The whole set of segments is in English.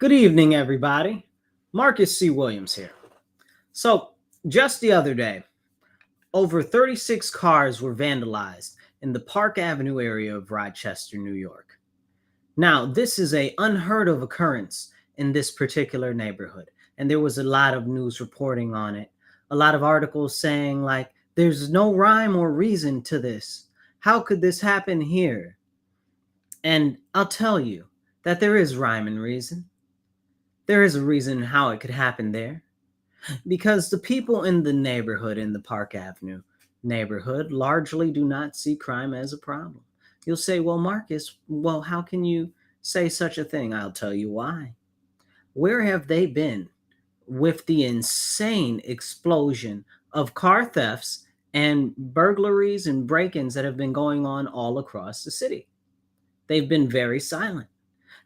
Good evening, everybody. Marcus C. Williams here. So, just the other day, over 36 cars were vandalized in the Park Avenue area of Rochester, New York. Now, this is a unheard of occurrence in this particular neighborhood, and there was a lot of news reporting on it. A lot of articles saying like, there's no rhyme or reason to this. How could this happen here? And I'll tell you that there is rhyme and reason. There is a reason how it could happen there. Because the people in the neighborhood, in the Park Avenue neighborhood, largely do not see crime as a problem. You'll say, well, Marcus, well, how can you say such a thing? I'll tell you why. Where have they been with the insane explosion of car thefts and burglaries and break ins that have been going on all across the city? They've been very silent.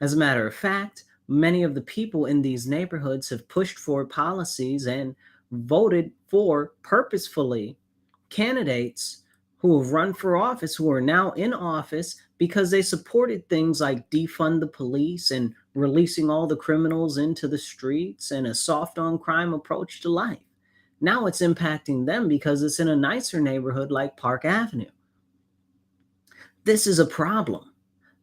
As a matter of fact, many of the people in these neighborhoods have pushed for policies and voted for purposefully candidates who have run for office who are now in office because they supported things like defund the police and releasing all the criminals into the streets and a soft on crime approach to life. Now it's impacting them because it's in a nicer neighborhood like Park Avenue. This is a problem.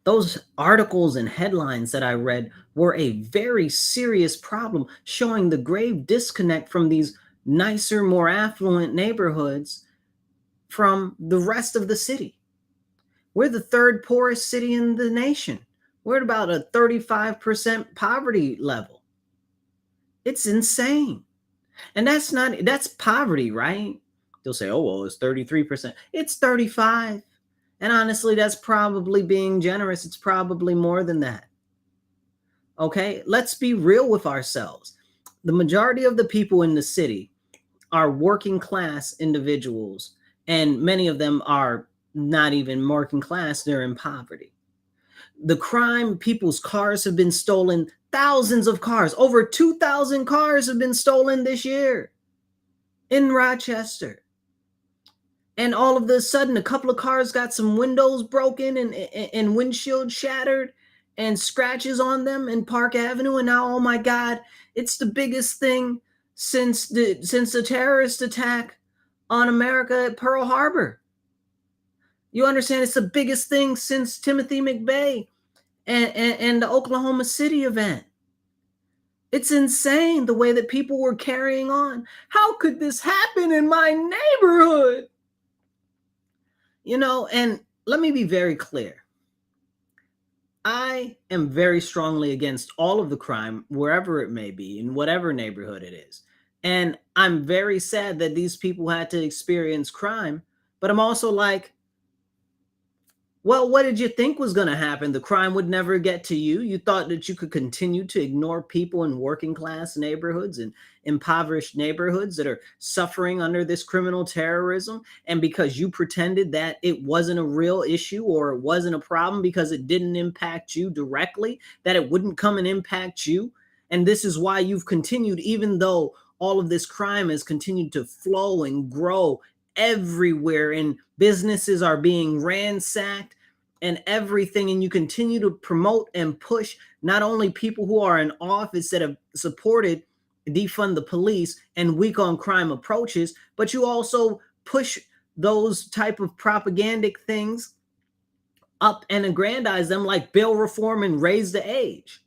Those articles and headlines that I read were a very serious problem, showing the grave disconnect from these nicer, more affluent neighborhoods from the rest of the city. We're the third poorest city in the nation. We're at about a 35% poverty level. It's insane. And that's poverty, right? They'll say, oh, well, it's 33%. It's 35. And honestly, that's probably being generous. It's probably more than that. Okay, let's be real with ourselves. The majority of the people in the city are working class individuals, and many of them are not even working class, they're in poverty. The crime, people's cars have been stolen, thousands of cars, over 2,000 cars have been stolen this year in Rochester. And all of a sudden, a couple of cars got some windows broken and windshield shattered and scratches on them in Park Avenue. And now, oh my God, it's the biggest thing since the terrorist attack on America at Pearl Harbor. You understand? It's the biggest thing since Timothy McVeigh and the Oklahoma City event. It's insane the way that people were carrying on. How could this happen in my neighborhood? You know, and let me be very clear. I am very strongly against all of the crime, wherever it may be, in whatever neighborhood it is. And I'm very sad that these people had to experience crime. But I'm also like, well, what did you think was going to happen? The crime would never get to you. You thought that you could continue to ignore people in working class neighborhoods and impoverished neighborhoods that are suffering under this criminal terrorism. And because you pretended that it wasn't a real issue or it wasn't a problem because it didn't impact you directly, that it wouldn't come and impact you. And this is why you've continued, even though all of this crime has continued to flow and grow everywhere, and businesses are being ransacked and everything, and you continue to promote and push not only people who are in office that have supported defund the police and weak on crime approaches, but you also push those type of propagandic things up and aggrandize them, like bail reform and raise the age.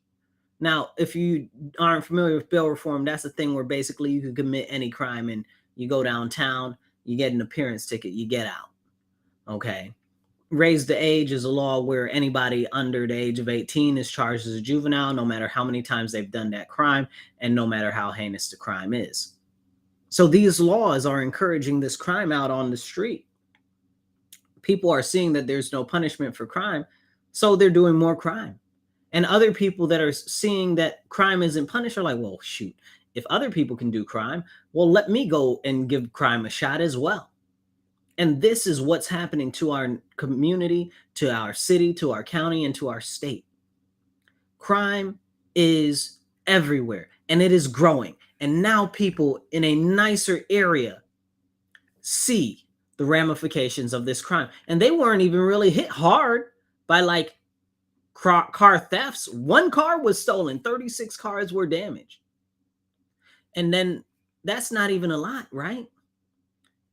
Now, if you aren't familiar with bail reform, that's a thing where basically you can commit any crime and you go downtown, you get an appearance ticket, you get out. Okay. Raise the age is a law where anybody under the age of 18 is charged as a juvenile, no matter how many times they've done that crime and no matter how heinous the crime is. So these laws are encouraging this crime out on the street. People are seeing that there's no punishment for crime, so they're doing more crime. And other people that are seeing that crime isn't punished are like, well, shoot, if other people can do crime, well, let me go and give crime a shot as well. And this is what's happening to our community, to our city, to our county, and to our state. Crime is everywhere, and it is growing. And now people in a nicer area see the ramifications of this crime. And they weren't even really hit hard by like car thefts. One car was stolen, 36 cars were damaged. And then that's not even a lot, right?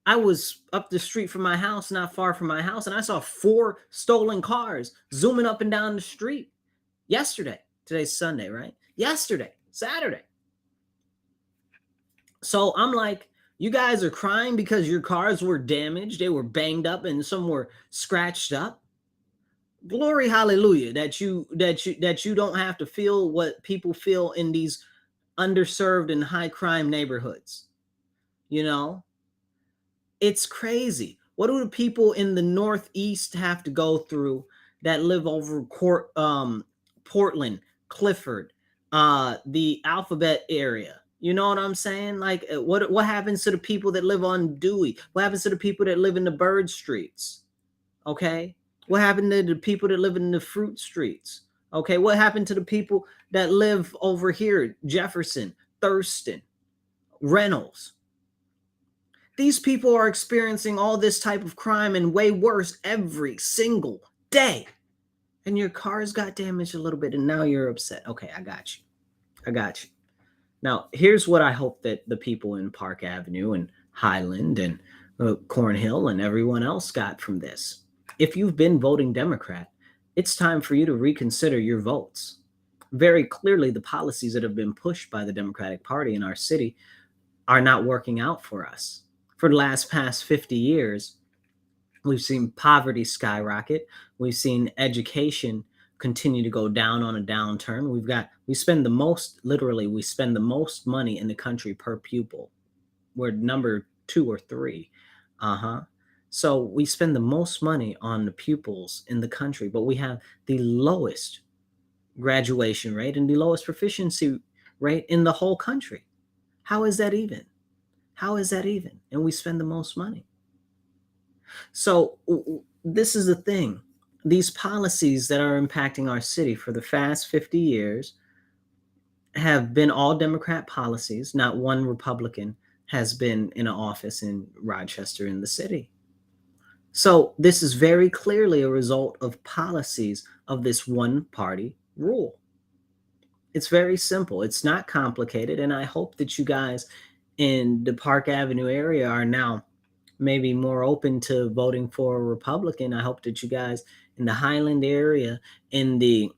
I was up the street from my house, not far from my house, and I saw 4 stolen cars zooming up and down the street yesterday. Today's Sunday, right? Yesterday, Saturday. So I'm like, you guys are crying because your cars were damaged, they were banged up, and some were scratched up. Glory, hallelujah, that you don't have to feel what people feel in these underserved and high crime neighborhoods. You know, it's crazy. What do the people in the Northeast have to go through that live over Portland, Clifford, the Alphabet area? You know what I'm saying? Like, what happens to the people that live on Dewey? What happens to the people that live in the Bird Streets? Okay, what happened to the people that live in the Fruit Streets? Okay, what happened to the people that live over here, Jefferson, Thurston, Reynolds? These people are experiencing all this type of crime and way worse every single day. And your cars got damaged a little bit and now you're upset. Okay, I got you. I got you. Now, here's what I hope that the people in Park Avenue and Highland and Cornhill and everyone else got from this. If you've been voting Democrat, it's time for you to reconsider your votes. Very clearly, the policies that have been pushed by the Democratic Party in our city are not working out for us. For the past 50 years, we've seen poverty skyrocket. We've seen education continue to go down on a downturn. We spend the most money in the country per pupil. We're number 2 or 3. So we spend the most money on the pupils in the country, but we have the lowest graduation rate and the lowest proficiency rate in the whole country. How is that even? How is that even? And we spend the most money. So this is the thing. These policies that are impacting our city for the past 50 years have been all Democrat policies. Not one Republican has been in an office in Rochester in the city. So this is very clearly a result of policies of this one party rule. It's very simple. It's not complicated. And I hope that you guys in the Park Avenue area are now maybe more open to voting for a Republican. I hope that you guys in the Highland area, in the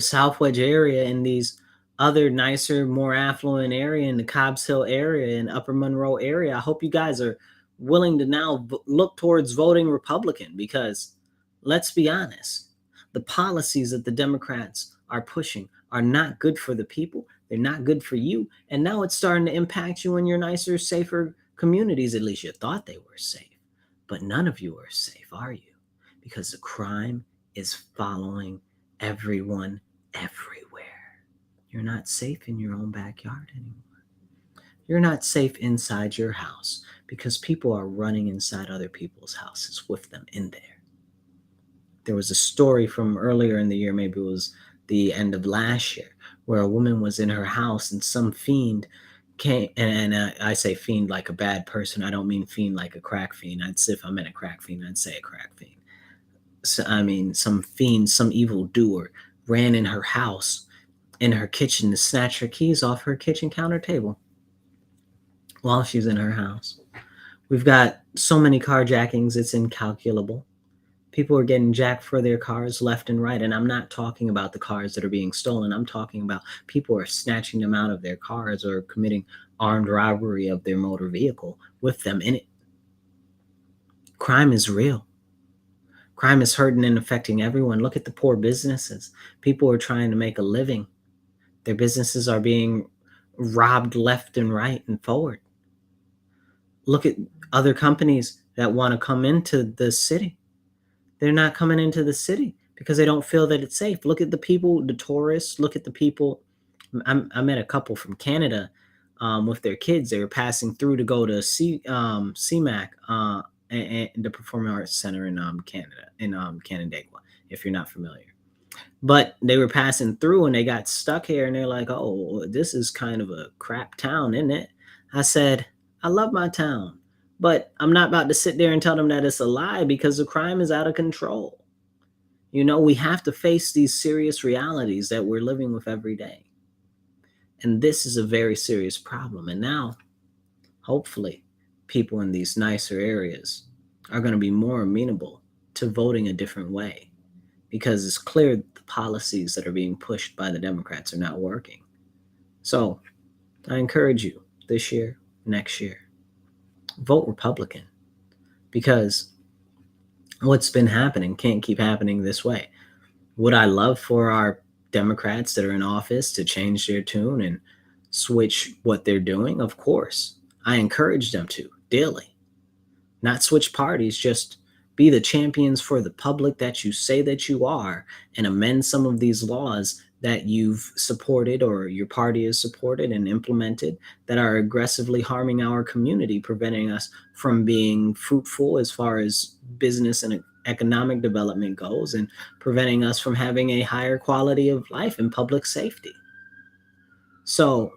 South Wedge area, in these other nicer, more affluent area, in the Cobbs Hill area, in Upper Monroe area, I hope you guys are willing to now look towards voting Republican, because let's be honest, the policies that the Democrats are pushing are not good for the people. They're not good for you. And now it's starting to impact you in your nicer, safer communities. At least you thought they were safe. But none of you are safe, are you? Because the crime is following everyone everywhere. You're not safe in your own backyard anymore. You're not safe inside your house because people are running inside other people's houses with them in there. There was a story from earlier in the year, maybe it was the end of last year, where a woman was in her house and some fiend came, and I say fiend like a bad person. I don't mean fiend like a crack fiend. If I meant a crack fiend, I'd say a crack fiend. So, I mean, some fiend, some evil doer ran in her house, in her kitchen, to snatch her keys off her kitchen counter table while she's in her house. We've got so many carjackings, it's incalculable. People are getting jacked for their cars left and right. And I'm not talking about the cars that are being stolen. I'm talking about people are snatching them out of their cars or committing armed robbery of their motor vehicle with them in it. Crime is real. Crime is hurting and affecting everyone. Look at the poor businesses. People are trying to make a living. Their businesses are being robbed left and right and forward. Look at other companies that want to come into the city. They're not coming into the city because they don't feel that it's safe. Look at the people, the tourists. Look at the people. I met a couple from Canada with their kids. They were passing through to go to CMAC, and the Performing Arts Center in Canada, in Canandaigua, if you're not familiar. But they were passing through and they got stuck here and they're like, oh, this is kind of a crap town, isn't it? I said, I love my town. But I'm not about to sit there and tell them that it's a lie, because the crime is out of control. We have to face these serious realities that we're living with every day. And this is a very serious problem. And now, hopefully, people in these nicer areas are going to be more amenable to voting a different way, because it's clear the policies that are being pushed by the Democrats are not working. So I encourage you this year, next year, vote Republican, because what's been happening can't keep happening this way. Would I love for our Democrats that are in office to change their tune and switch what they're doing? Of course. I encourage them to daily. Not switch parties, just be the champions for the public that you say that you are, and amend some of these laws that you've supported or your party has supported and implemented that are aggressively harming our community, preventing us from being fruitful as far as business and economic development goes, and preventing us from having a higher quality of life and public safety. So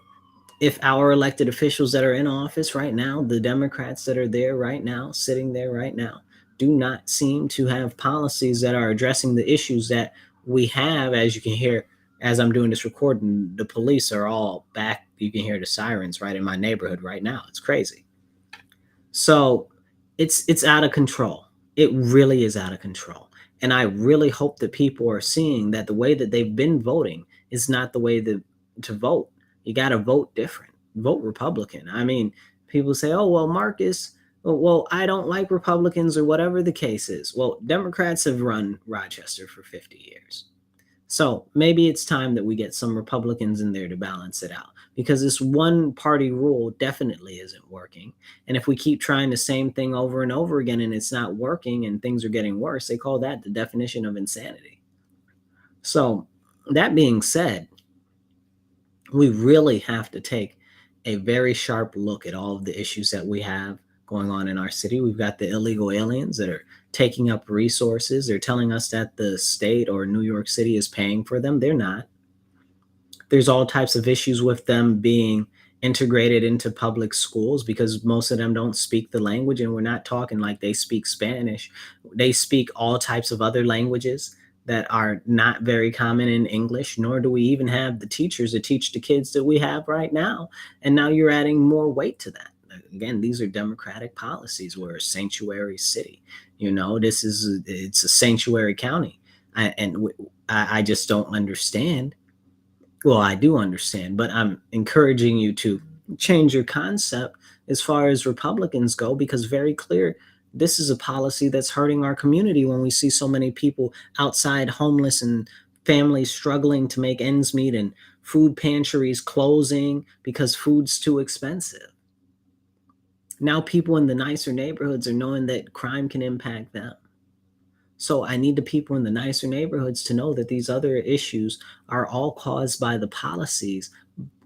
if our elected officials that are in office right now, the Democrats that are there right now, sitting there right now, do not seem to have policies that are addressing the issues that we have, as you can hear, as I'm doing this recording, the police are all back. You can hear the sirens right in my neighborhood right now. It's crazy. So it's out of control. It really is out of control. And I really hope that people are seeing that the way that they've been voting is not the way to vote. You got to vote different. Vote Republican. I mean, people say, "Oh, well, Marcus, well, I don't like Republicans," or whatever the case is. Well, Democrats have run Rochester for 50 years. So maybe it's time that we get some Republicans in there to balance it out, because this one party rule definitely isn't working. And if we keep trying the same thing over and over again and it's not working and things are getting worse, they call that the definition of insanity. So, that being said, we really have to take a very sharp look at all of the issues that we have going on in our city. We've got the illegal aliens that are taking up resources. They're telling us that the state or New York City is paying for them. They're not. There's all types of issues with them being integrated into public schools, because most of them don't speak the language, and we're not talking like they speak Spanish. They speak all types of other languages that are not very common in English, nor do we even have the teachers that teach the kids that we have right now. And now you're adding more weight to that. Again, these are democratic policies. We're a sanctuary city. It's a sanctuary county. I just don't understand. Well, I do understand, but I'm encouraging you to change your concept as far as Republicans go, because very clear, this is a policy that's hurting our community when we see so many people outside homeless and families struggling to make ends meet, and food pantries closing because food's too expensive. Now people in the nicer neighborhoods are knowing that crime can impact them. So I need the people in the nicer neighborhoods to know that these other issues are all caused by the policies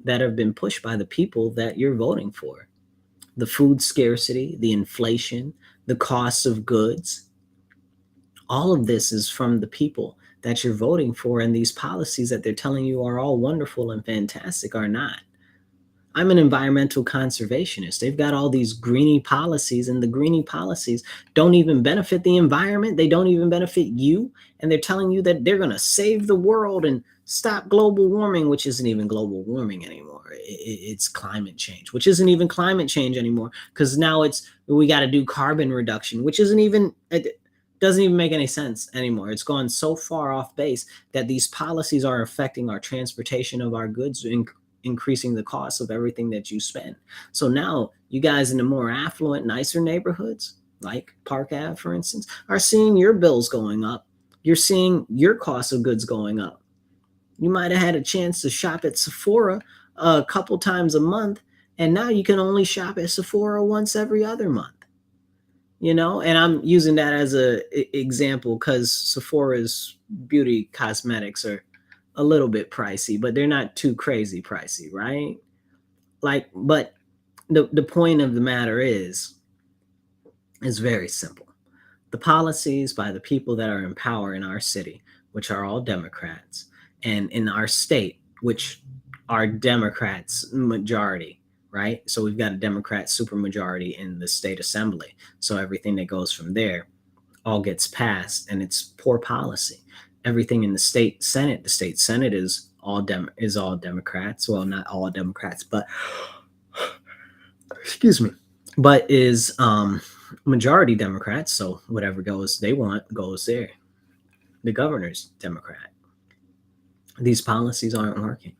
that have been pushed by the people that you're voting for. The food scarcity, the inflation, the costs of goods. All of this is from the people that you're voting for, and these policies that they're telling you are all wonderful and fantastic are not. I'm an environmental conservationist. They've got all these greeny policies, and the greeny policies don't even benefit the environment. They don't even benefit you. And they're telling you that they're going to save the world and stop global warming, which isn't even global warming anymore. It's climate change, which isn't even climate change anymore, because now we got to do carbon reduction, which it doesn't even make any sense anymore. It's gone so far off base that these policies are affecting our transportation of our goods, increasing the cost of everything that you spend. So now you guys in the more affluent, nicer neighborhoods, like Park Ave, for instance, are seeing your bills going up. You're seeing your cost of goods going up. You might have had a chance to shop at Sephora a couple times a month, and now you can only shop at Sephora once every other month. And I'm using that as a example because Sephora's beauty cosmetics are a little bit pricey, but they're not too crazy pricey, right? But the point of the matter is very simple. The policies by the people that are in power in our city, which are all Democrats, and in our state, which are Democrats majority, right? So we've got a Democrat supermajority in the state assembly. So everything that goes from there all gets passed, and it's poor policy. Everything in the state senate is all Democrats. Well, not all Democrats, but excuse me, but is majority Democrats. So whatever goes they want goes there. The governor's Democrat. These policies aren't working.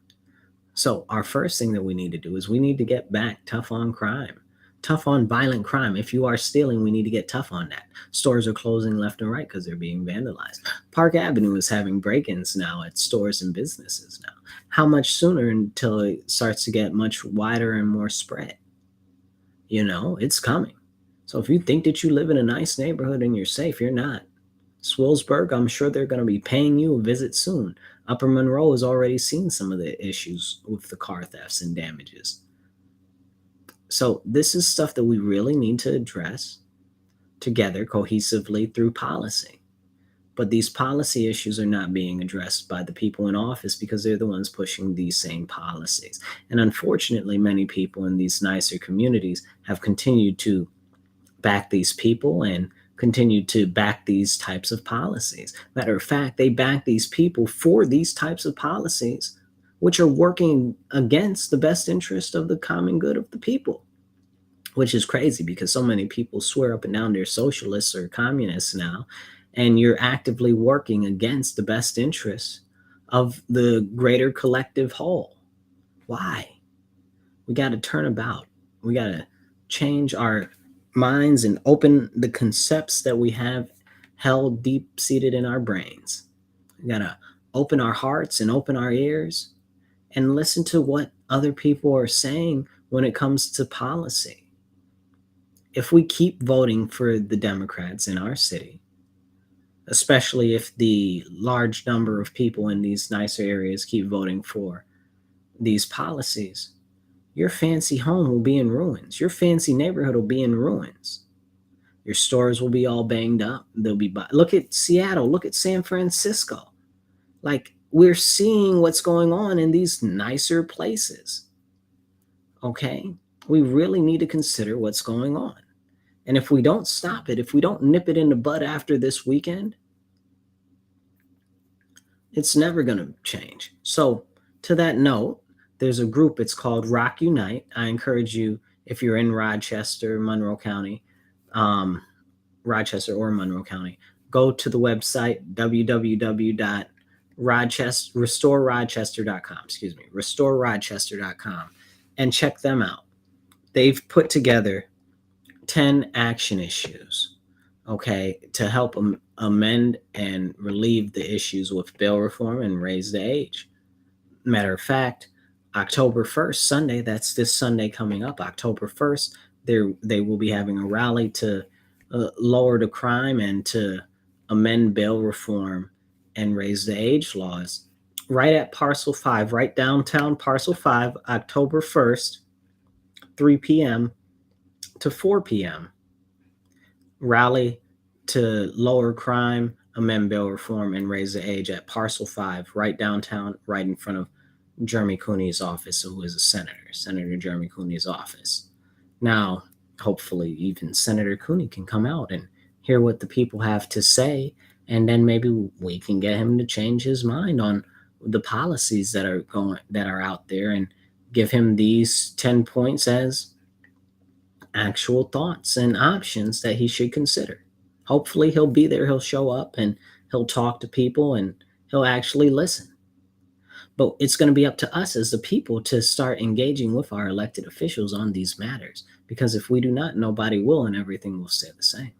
So our first thing that we need to do is we need to get back tough on crime, tough on violent crime. If you are stealing, we need to get tough on that. Stores are closing left and right because they're being vandalized. Park Avenue is having break-ins now at stores and businesses now. How much sooner until it starts to get much wider and more spread? It's coming. So if you think that you live in a nice neighborhood and you're safe, you're not. Swillsburg, I'm sure they're going to be paying you a visit soon. Upper Monroe has already seen some of the issues with the car thefts and damages. So this is stuff that we really need to address together cohesively through policy. But these policy issues are not being addressed by the people in office because they're the ones pushing these same policies. And unfortunately, many people in these nicer communities have continued to back these people and continue to back these types of policies. Matter of fact, they back these people for these types of policies, which are working against the best interest of the common good of the people, which is crazy because so many people swear up and down they're socialists or communists now, and you're actively working against the best interests of the greater collective whole. Why? We got to turn about. We got to change our minds and open the concepts that we have held deep seated in our brains. We gotta open our hearts and open our ears and listen to what other people are saying when it comes to policy. If we keep voting for the Democrats in our city, especially if the large number of people in these nicer areas keep voting for these policies, your fancy home will be in ruins. Your fancy neighborhood will be in ruins. Your stores will be all banged up. Look at Seattle. Look at San Francisco. Like, we're seeing what's going on in these nicer places. Okay? We really need to consider what's going on. And if we don't stop it, if we don't nip it in the bud after this weekend, it's never going to change. So, to that note, there's a group, it's called Rock Unite. I encourage you, if you're in Rochester, Monroe County, Rochester or Monroe County, go to the website restorerochester.com, and check them out. They've put together 10 action issues, okay, to help amend and relieve the issues with bail reform and raise the age. Matter of fact, October 1st, Sunday, that's this Sunday coming up, October 1st, they will be having a rally to lower the crime and to amend bail reform and raise the age laws right at Parcel 5, right downtown Parcel 5, October 1st, 3 p.m. to 4 p.m. Rally to lower crime, amend bail reform, and raise the age at Parcel 5, right downtown, right in front of Jeremy Cooney's office, who is a Senator Jeremy Cooney's office. Now, hopefully, even Senator Cooney can come out and hear what the people have to say, and then maybe we can get him to change his mind on the policies that are out there, and give him these 10 points as actual thoughts and options that he should consider. Hopefully, he'll be there, he'll show up, and he'll talk to people, and he'll actually listen. But it's going to be up to us as the people to start engaging with our elected officials on these matters. Because if we do not, nobody will, and everything will stay the same.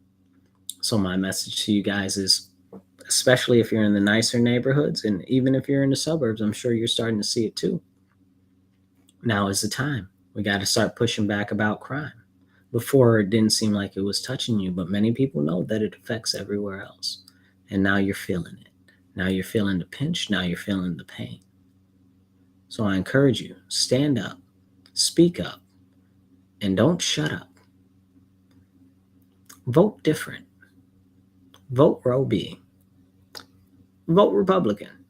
So my message to you guys is, especially if you're in the nicer neighborhoods, and even if you're in the suburbs, I'm sure you're starting to see it too. Now is the time. We got to start pushing back about crime. Before, it didn't seem like it was touching you, but many people know that it affects everywhere else. And now you're feeling it. Now you're feeling the pinch. Now you're feeling the pain. So I encourage you, stand up, speak up, and don't shut up. Vote different. Vote Roe B. Vote Republican.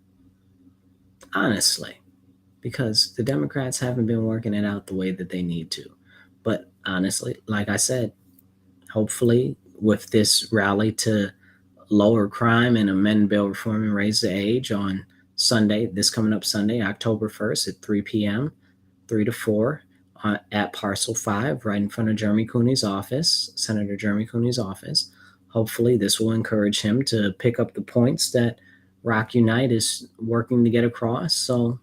Honestly, because the Democrats haven't been working it out the way that they need to. But honestly, like I said, hopefully with this rally to lower crime and amend bill reform and raise the age on Sunday, this coming up Sunday, October 1st at 3 p.m., 3 to 4 at Parcel 5, right in front of Jeremy Cooney's office, Senator Jeremy Cooney's office. Hopefully, this will encourage him to pick up the points that Rock Unite is working to get across, so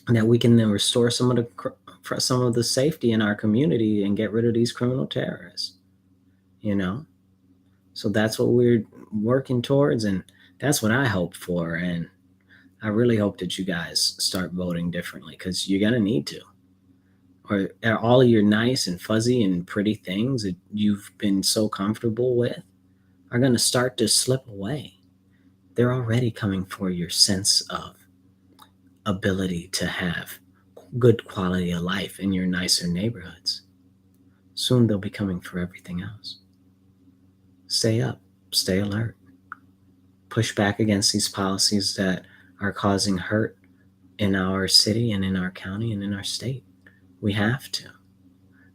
that we can then restore some of the safety in our community and get rid of these criminal terrorists. You know, so that's what we're working towards, and that's what I hope for. And I really hope that you guys start voting differently, because you're gonna need to. Or are all of your nice and fuzzy and pretty things that you've been so comfortable with are going to start to slip away. They're already coming for your sense of ability to have good quality of life in your nicer neighborhoods. Soon they'll be coming for everything else. Stay up, stay alert, push back against these policies that are causing hurt in our city and in our county and in our state. We have to.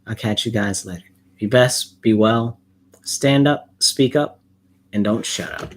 I'll catch you guys later. Be best, be well, stand up, speak up, and don't shut up.